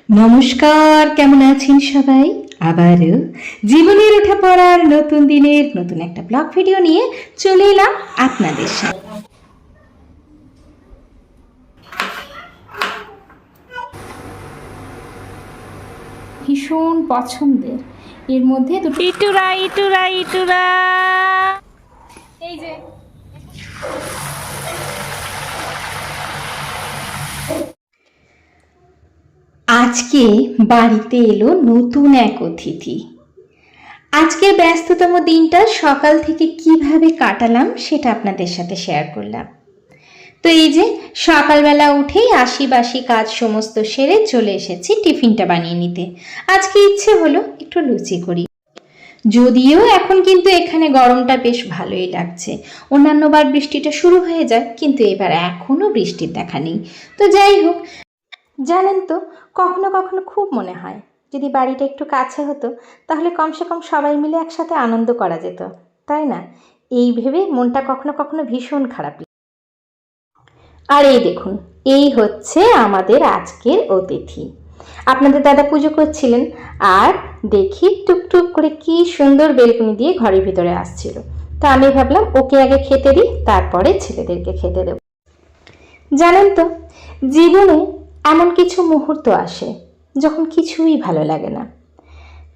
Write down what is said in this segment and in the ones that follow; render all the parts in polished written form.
নমস্কার, কেমন আছেন সবাই? আবারও জীবনের ওঠা পড়ার নতুন দিনের নতুন একটা ব্লগ ভিডিও নিয়ে চলে এলাম আপনাদের সাথে। ভীষণ পছন্দের, এর মধ্যে দুটো ইটুরা ইটুরা ইটুরা এই যে আজকে বাড়িতে এলো নতুন এক অতিথি। আজকের ব্যস্ততম দিনটা সকাল থেকে কিভাবে কাটালাম সেটা আপনাদের সাথে শেয়ার করলাম। তো এই যে সকালবেলা উঠেই আশি কাজ সমস্ত সেরে চলে এসেছি টিফিনটা বানিয়ে নিতে। আজকে ইচ্ছে হলো একটু লুচি করি, যদিও এখন কিন্তু এখানে গরমটা বেশ ভালোই লাগছে। অন্যান্যবার বৃষ্টিটা শুরু হয়ে যায়, কিন্তু এবার এখনো বৃষ্টির দেখা নেই। তো যাই হোক, জানেন তো কখনো কখনো খুব মনে হয় যদি বাড়িটা একটু কাছে হতো তাহলে কমসে কম সবাই মিলে একসাথে আনন্দ করা যেত, তাই না? এই ভেবে মনটা কখনো কখনো ভীষণ খারাপ লাগে। আর এই দেখুন, এই হচ্ছে আমাদের আজকের অতিথি। আপনাদের দাদা পুজো করছিলেন, আর দেখি টুকটুক করে কি সুন্দর বেলকুনি দিয়ে ঘরের ভিতরে আসছিল। তো আমি ভাবলাম ওকে আগে খেতে দিই, তারপরে ছেলেদেরকে খেতে দেব। জানেন তো, জীবনে এমন কিছু মুহূর্ত আসে যখন কিছুই ভালো লাগে না,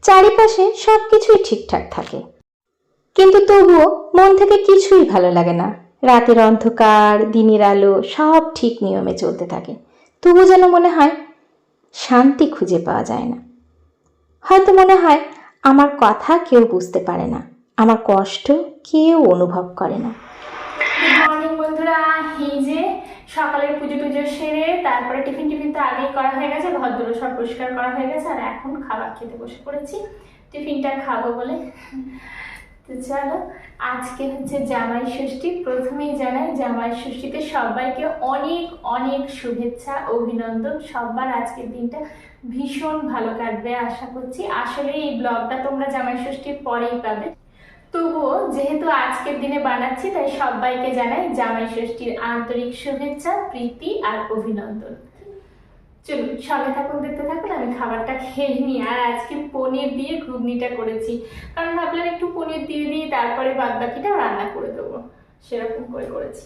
চারিপাশে সব কিছুই ঠিকঠাক থাকে, কিন্তু তবুও মন থেকে কিছুই ভালো লাগে না। রাতের অন্ধকার, দিনের আলো সব ঠিক নিয়মে চলতে থাকে, তবু যেন মনে হয় শান্তি খুঁজে পাওয়া যায় না। হয়তো মনে হয় আমার কথা কেউ বুঝতে পারে না, আমার কষ্ট কেউ অনুভব করে না। গুড মর্নিং বন্ধুরা। এই যে সকালের পুজো টুজো সেরে তারপরে টিফিন তো আগেই করা হয়ে গেছে, ঘর দুটো সব পরিষ্কার করা হয়ে গেছে, আর এখন খাবার খেতে বসে পড়েছি টিফিনটা খাবো বলে। তো চলো, আজকে হচ্ছে জামাই ষষ্ঠী। প্রথমেই জানাই জামাই ষষ্ঠীতে সবাইকে অনেক অনেক শুভেচ্ছা, অভিনন্দন। সবার আজকের দিনটা ভীষণ ভালো কাটবে আশা করছি। আসলে এই ব্লগটা তোমরা জামাই ষষ্ঠীর পরেই পাবে, তবুও যেহেতু আজকের দিনে বানাচ্ছি তাই সবাইকে জানাই জামাই ষষ্ঠীর আন্তরিক শুভেচ্ছা, প্রীতি আর অভিনন্দন। চলুন সঙ্গে থাকুন, দেখতে থাকুন, আমি খাবারটা খেয়ে নিই। আর আজকে পনির দিয়ে ঘুগনিটা করেছি, কারণ ভাবলাম একটু পনির দিয়ে দিয়ে তারপরে বাদ বাকিটা রান্না করে দেবো, সেরকম করে করেছি।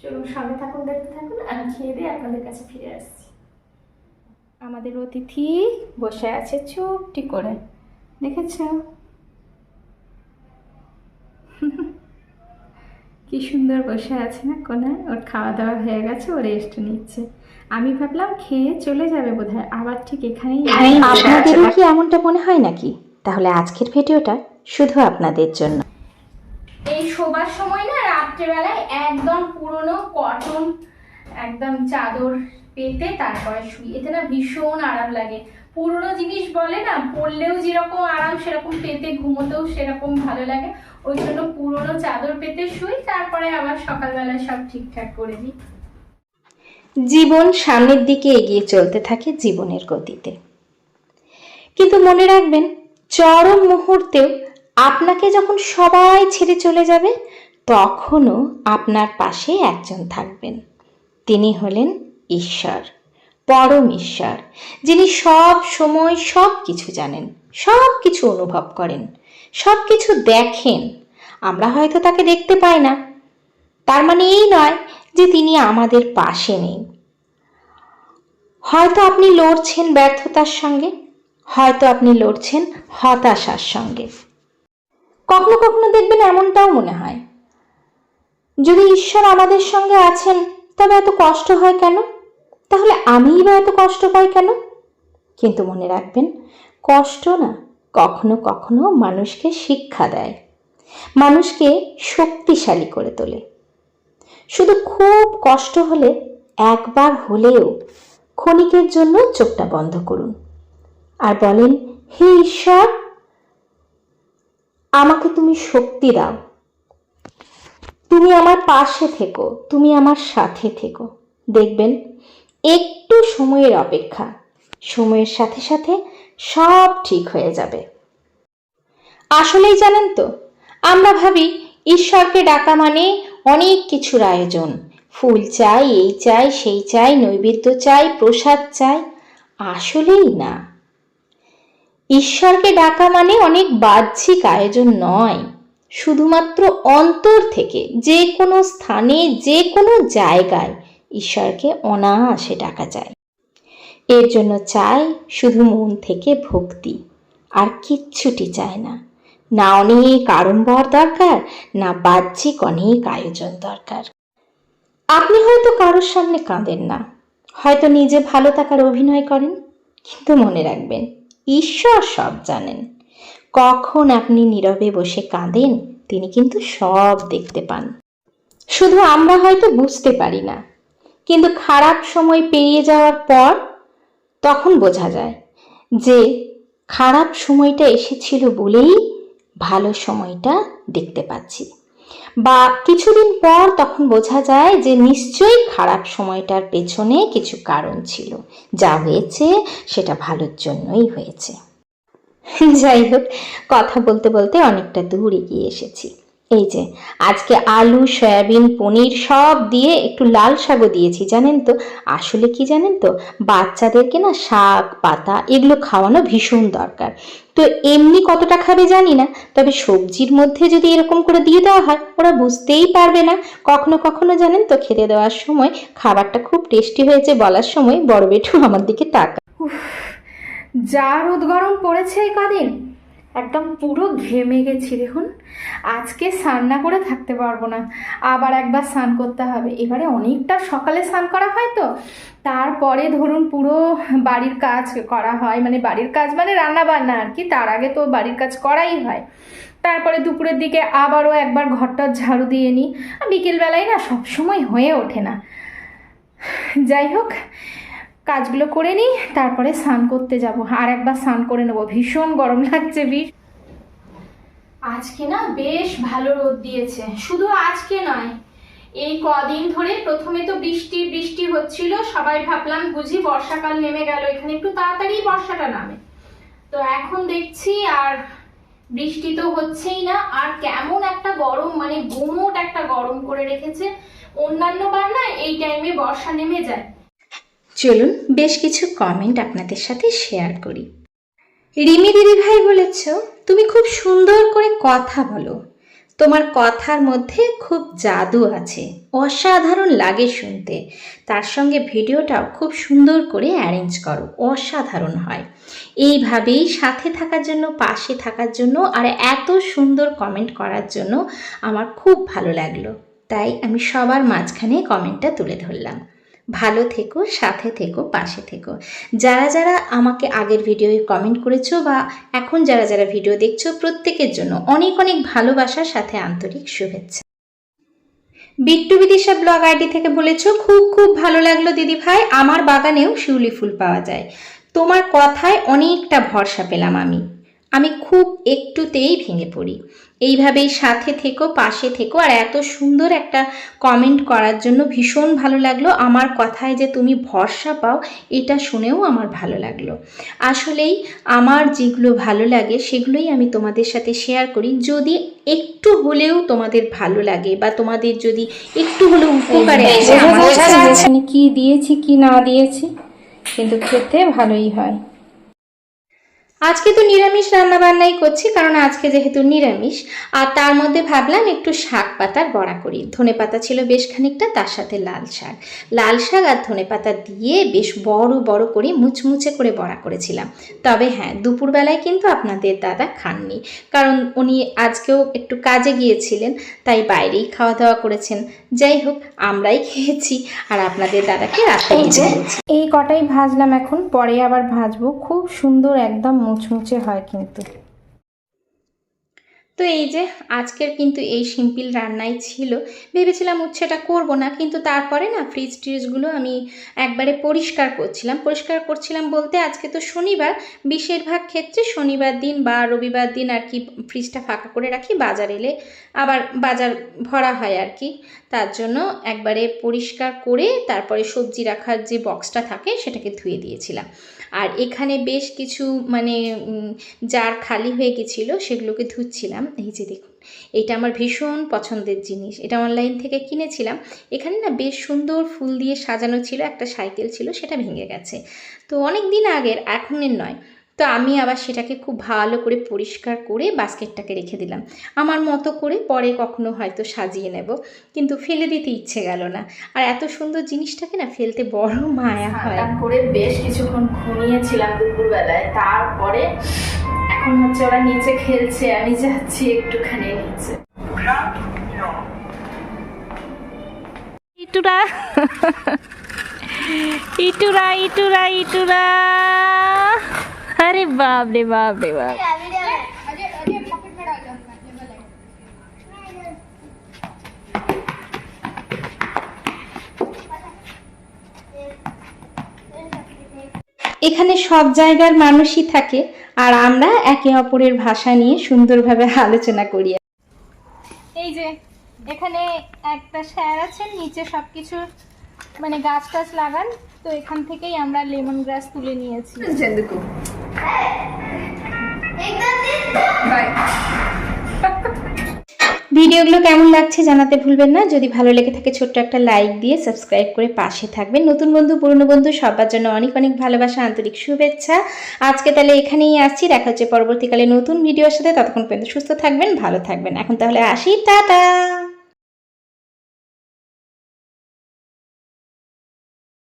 চলুন সঙ্গে থাকুন, দেখতে থাকুন, আমি খেয়ে দিয়ে আপনাদের কাছে ফিরে আসছি। আমাদের অতিথি বসে আছে চুপটি করে, দেখেছ কি সুন্দর বসে আছে না কোনায়। ওর খাওয়া দাওয়া হয়ে গেছে, ও রেস্ট নিচ্ছে। আমি ভাবলাম খেয়ে চলে যাবে বোধহয়, আবার ঠিক এখানেই। আপনাদেরও কি এমনটা মনে হয় নাকি? তাহলে আজকের ভিডিওটা শুধু আপনাদের জন্য। এই শোবার সময় না রাত্রেবেলায় একদম পুরনো কটন একদম চাদর পেতে তারপরে শুই, এতে না ভীষণ আরাম লাগে। পুরনো জিনিস বলে না, পরলেও যেরকম আরাম সেরকম পেতে ঘুমোতেও সেরকম ভালো লাগে। ওই জন্য পুরনো চাদর পেতে শুই, তারপরে আবার সকালবেলা সব ঠিকঠাক করে দিই। জীবন সামনের দিকে এগিয়ে চলতে থাকে জীবনের গতিতে, কিন্তু মনে রাখবেন চরম মুহূর্তেও আপনাকে যখন সবাই ছেড়ে চলে যাবে তখনও আপনার পাশে একজন থাকবেন। তিনি হলেন ঈশ্বর, পরম ঈশ্বর, যিনি সব সময় সব কিছু জানেন, সব কিছু অনুভব করেন, সব কিছু দেখেন। আমরা হয়তো তাকে দেখতে পাই না, তার মানে এই নয় যে তিনি আমাদের পাশে নেই। হয়তো আপনি লড়ছেন ব্যর্থতার সঙ্গে, হয়তো আপনি লড়ছেন হতাশার সঙ্গে। কখনো কখনো দেখবেন এমনটাও মনে হয়, যদি ঈশ্বর আমাদের সঙ্গে আছেন তবে এত কষ্ট হয় কেন? তাহলে আমিই বা এত কষ্ট পাই কেন? কিন্তু মনে রাখবেন, কষ্ট না কখনো কখনো মানুষকে শিক্ষা দেয়, মানুষকে শক্তিশালী করে তোলে। শুধু খুব কষ্ট হলে একবার হলেও ক্ষণিকের জন্য চোখটা বন্ধ করুন আর বলেন, হে ঈশ্বর, আমাকে তুমি শক্তি দাও, তুমি আমার পাশে থেকো, তুমি আমার সাথে থেকো। দেখবেন একটু সময়ের অপেক্ষা, সময়ের সাথে সাথে সব ঠিক হয়ে যাবে। আসলেই জানেন তো, আমরা ভাবি ঈশ্বরকে ডাকা মানে অনেক কিছুর আয়োজন, ফুল চাই, এই চাই, সেই চাই, নৈবেদ্য চাই, প্রসাদ চাই। আসলেই না। ঈশ্বরকে ডাকা মানে অনেক বাহ্যিক আয়োজন নয়, শুধুমাত্র অন্তর থেকে যে কোনো স্থানে যে কোনো জায়গায় ঈশ্বরকে অনায়াসে ডাকা যায়। এর জন্য চাই শুধু মন থেকে ভক্তি, আর কিচ্ছুটি চায় না। না অনেক আড়ম্বর দরকার, না বাহ্যিক অনেক আয়োজন দরকার। আপনি হয়তো কারোর সামনে কাঁদেন না, হয়তো নিজে ভালো থাকার অভিনয় করেন, কিন্তু মনে রাখবেন ঈশ্বর সব জানেন। কখন আপনি নীরবে বসে কাঁদেন তিনি কিন্তু সব দেখতে পান। শুধু আমরা হয়তো বুঝতে পারি না, কিন্তু খারাপ সময় পেরিয়ে যাওয়ার পর তখন বোঝা যায় যে খারাপ সময়টা এসেছিল বলেই ভালো সময়টা দেখতে পাচ্ছি, বা কিছুদিন পর তখন বোঝা যায় যে নিশ্চয়ই খারাপ সময়টার পেছনে কিছু কারণ ছিল, যা হয়েছে সেটা ভালোর জন্যই হয়েছে। যাই হোক, কথা বলতে বলতে অনেকটা দূর এগিয়ে এসেছি। এই যে আজকে আলু, সয়াবিন, পনির সব দিয়ে একটু লাল শাকও দিয়েছি। জানেন তো, আসলে কি জানেন তো, বাচ্চাদেরকে না শাক পাতা এগুলো খাওয়ানো ভীষণ দরকার। তো এমনি কতটা খাবে জানি না, তবে সবজির মধ্যে যদি এরকম করে দিয়ে দেওয়া হয় ওরা বুঝতেই পারবে না। কখনো কখনো জানেন তো, খেতে দেওয়ার সময় খাবারটা খুব টেস্টি হয়েছে বলার সময় বড় বেটু আমার দিকে তাকায়। যা রোদ গরম পড়েছে এই কদিন, একদম পুরো ঘেমে গেছি। দেখুন, আজকে স্নান না করে থাকতে পারবো না, আবার একবার স্নান করতে হবে। এবারে অনেকটা সকালে স্নান করা হয় তো, তারপরে ধরুন পুরো বাড়ির কাজ করা হয়, মানে বাড়ির কাজ মানে রান্না বান্না আর কি, তার আগে তো বাড়ির কাজ করাই হয়। তারপরে দুপুরের দিকে আবারও একবার ঘরটা ঝাড়ু দিয়ে নিই। বিকেলবেলায় না সবসময় হয়ে ওঠে না। যাই হোক, কাজগুলো করে নিই, তারপরে স্নান করতে যাব। আর একবার স্নান করে নেবো, ভীষণ গরম লাগছে। আজকে না বেশ ভালো রোদ দিয়েছে। শুধু আজকে নয়, এই কদিন ধরে প্রথমে তো বৃষ্টি বৃষ্টি হচ্ছিল, সবাই ভাবলাম বুঝি বর্ষাকাল নেমে গেল, এখানে একটু তাড়াতাড়ি বর্ষাটা নামে। তো এখন দেখছি আর বৃষ্টি তো হচ্ছেই না, আর কেমন একটা গরম, মানে গুমোট একটা গরম করে রেখেছে। অন্যান্য বার না এই টাইমে বর্ষা নেমে যায়। চলুন বেশ কিছু কমেন্ট আপনাদের সাথে শেয়ার করি। রিমি দিদি ভাই বলেছ, তুমি খুব সুন্দর করে কথা বলো, তোমার কথার মধ্যে খুব জাদু আছে, অসাধারণ লাগে শুনতে। তার সঙ্গে ভিডিওটাও খুব সুন্দর করে অ্যারেঞ্জ করো, অসাধারণ হয়। এইভাবেই সাথে থাকার জন্য, পাশে থাকার জন্য, আর এত সুন্দর কমেন্ট করার জন্য আমার খুব ভালো লাগলো। তাই আমি সবার মাঝখানে কমেন্টটা তুলে ধরলাম। ভালো থেকো, সাথে থেকো, পাশে থেকো। যারা যারা আমাকে আগের ভিডিওয়ে কমেন্ট করেছো বা এখন যারা যারা ভিডিও দেখছো, প্রত্যেকের জন্য অনেক অনেক ভালোবাসার সাথে আন্তরিক শুভেচ্ছা। বিট্টু বিদিশা ব্লগ আইডি থেকে বলেছো, খুব খুব ভালো লাগলো দিদি ভাই, আমার বাগানেও শিউলি ফুল পাওয়া যায়। তোমার কথায় অনেকটা ভরসা পেলাম আমি খুব একটুতেই ভেঙে পড়ি। এইভাবেই সাথে থেকো, পাশে থেকো। আর এত সুন্দর একটা কমেন্ট করার জন্য ভীষণ ভালো লাগলো। আমার কথায় যে তুমি ভরসা পাও এটা শুনেও আমার ভালো লাগলো। আসলেই আমার যেগুলো ভালো লাগে সেগুলোই আমি তোমাদের সাথে শেয়ার করি। যদি একটু হলেও তোমাদের ভালো লাগে বা তোমাদের যদি একটু হলেও উপকারে আসে, এখানে কি দিয়েছি কি না দিয়েছি, কিন্তু খেতে ভালোই হয়। আজকে তো নিরামিষ রান্না বান্নাই করছি, কারণ আজকে যেহেতু নিরামিষ। আর তার মধ্যে ভাবলাম একটু শাক পাতার বড়া করি। ধনে পাতা ছিল বেশ খানিকটা, তার সাথে লাল শাক আর ধনে পাতা দিয়ে বেশ বড় বড় করে মুচমুচে করে বড়া করেছিলাম। তবে হ্যাঁ, দুপুরবেলায় কিন্তু আপনাদের দাদা খাননি, কারণ উনি আজকেও একটু কাজে গিয়েছিলেন, তাই বাইরেই খাওয়া দাওয়া করেছেন। যাই হোক, আমরাই খেয়েছি আর আপনাদের দাদাকে রাতে দিয়েছি। এই কটাই ভাজলাম, এখন পরে আবার ভাজবো। খুব সুন্দর একদম মুচমুচে হয় কিন্তু। তো এই যে আজকের কিন্তু এই সিম্পল রান্নাই ছিল। ভেবেছিলাম উচ্ছেটা করব না, কিন্তু তারপরে না ফ্রিজ ট্রিজগুলো আমি একবারে পরিষ্কার করছিলাম বলতে আজকে তো শনিবার, বেশিরভাগ ক্ষেত্রে শনিবার দিন বা রবিবার দিন আর কি ফ্রিজটা ফাঁকা করে রাখি, বাজার এলে আবার বাজার ভরা হয় আর কি। তার জন্য একবারে পরিষ্কার করে তারপরে সবজি রাখার যে বক্সটা থাকে সেটাকে ধুয়ে দিয়েছিলাম। আর এখানে বেশ কিছু মানে জার খালি হয়ে গেছিলো, সেগুলোকে ধুচ্ছিলাম। এই যে দেখুন, এটা আমার ভীষণ পছন্দের জিনিস, এটা অনলাইন থেকে কিনেছিলাম। এখানে না বেশ সুন্দর ফুল দিয়ে সাজানো ছিল, একটা সাইকেল ছিল, সেটা ভেঙে গেছে। তো অনেক দিন আগের, এখনের নয়। তো আমি আবার সেটাকে খুব ভালো করে পরিষ্কার করে বাস্কেটটাকে রেখে দিলাম আমার মতো করে, পরে কখনো হয়তো সাজিয়ে নেব, কিন্তু ফেলে দিতে ইচ্ছে গেল না। আর এত সুন্দর জিনিসটাকে না ফেলতে বড় মায়া হয়। স্নান করে বেশ কিছুক্ষণ ঘুমিয়েছিলাম দুপুরবেলায়, তারপরে এখন হচ্ছে ওরা নিচে খেলছে, আমি যাচ্ছি একটুখানি নিচে। ইটুরা ইটুরা ইটুরা ইটুরা, আরে বাপ রে বাপ রে বাপ। এখানে সব জায়গার মানুষই থাকে, আর আমরা একে অপরের ভাষা নিয়ে সুন্দরভাবে আলোচনা করি। এই যে এখানে একটা স্যার আছেন, নিচে সবকিছু মানে গাছ টাছ লাগান, তো এখান থেকেই আমরা লেমন গ্রাস তুলে নিয়েছি। ভিডিওগুলো কেমন লাগছে জানাতে ভুলবেন না। যদি ভালো লেগে থাকে ছোট্ট একটা লাইক দিয়ে সাবস্ক্রাইব করে পাশে থাকবেন। নতুন বন্ধু পুরনো বন্ধু সবার জন্য অনেক অনেক ভালোবাসা, আন্তরিক শুভেচ্ছা। আজকে তাহলে এখানেই আসছি, দেখা হচ্ছে পরবর্তীকালে নতুন ভিডিওর সাথে। ততক্ষণ পর্যন্ত সুস্থ থাকবেন, ভালো থাকবেন। এখন তাহলে আসি, টাটা।